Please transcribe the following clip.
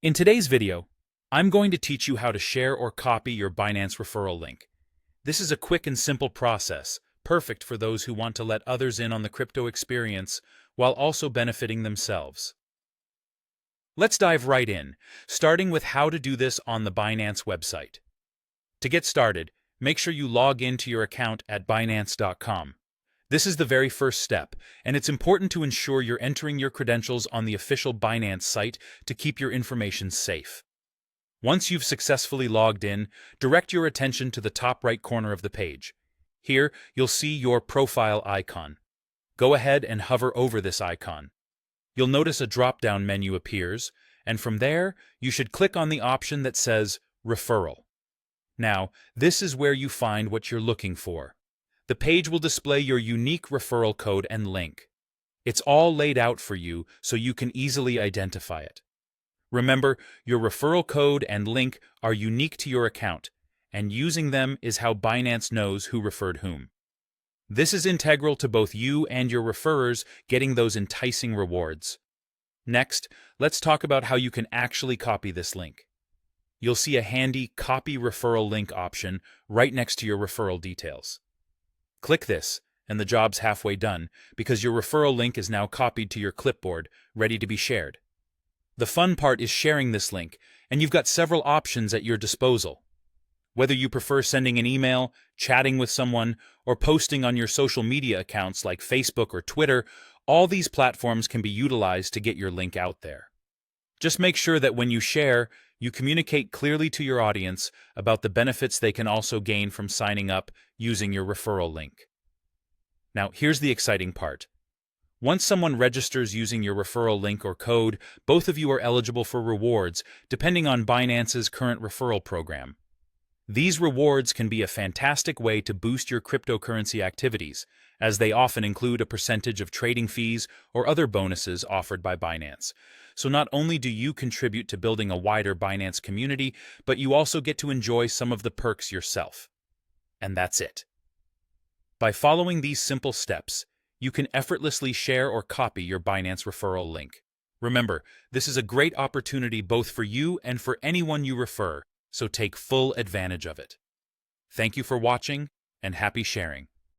In today's video, I'm going to teach you how to share or copy your Binance referral link. This is a quick and simple process, perfect for those who want to let others in on the crypto experience while also benefiting themselves. Let's dive right in, starting with how to do this on the Binance website. To get started, make sure you log into your account at Binance.com. This is the very first step, and it's important to ensure you're entering your credentials on the official Binance site to keep your information safe. Once you've successfully logged in, direct your attention to the top right corner of the page. Here, you'll see your profile icon. Go ahead and hover over this icon. You'll notice a drop-down menu appears, and from there, you should click on the option that says Referral. Now, this is where you find what you're looking for. The page will display your unique referral code and link. It's all laid out for you so you can easily identify it. Remember, your referral code and link are unique to your account, and using them is how Binance knows who referred whom. This is integral to both you and your referrers getting those enticing rewards. Next, let's talk about how you can actually copy this link. You'll see a handy Copy Referral Link option right next to your referral details. Click this, and the job's halfway done, because your referral link is now copied to your clipboard, ready to be shared. The fun part is sharing this link, and you've got several options at your disposal. Whether you prefer sending an email, chatting with someone, or posting on your social media accounts like Facebook or Twitter, all these platforms can be utilized to get your link out there. Just make sure that when you share, you communicate clearly to your audience about the benefits they can also gain from signing up using your referral link. Now, here's the exciting part. Once someone registers using your referral link or code, both of you are eligible for rewards, depending on Binance's current referral program. These rewards can be a fantastic way to boost your cryptocurrency activities, as they often include a percentage of trading fees or other bonuses offered by Binance. So not only do you contribute to building a wider Binance community, but you also get to enjoy some of the perks yourself. And that's it. By following these simple steps, you can effortlessly share or copy your Binance referral link. Remember, this is a great opportunity both for you and for anyone you refer, so take full advantage of it. Thank you for watching, and happy sharing.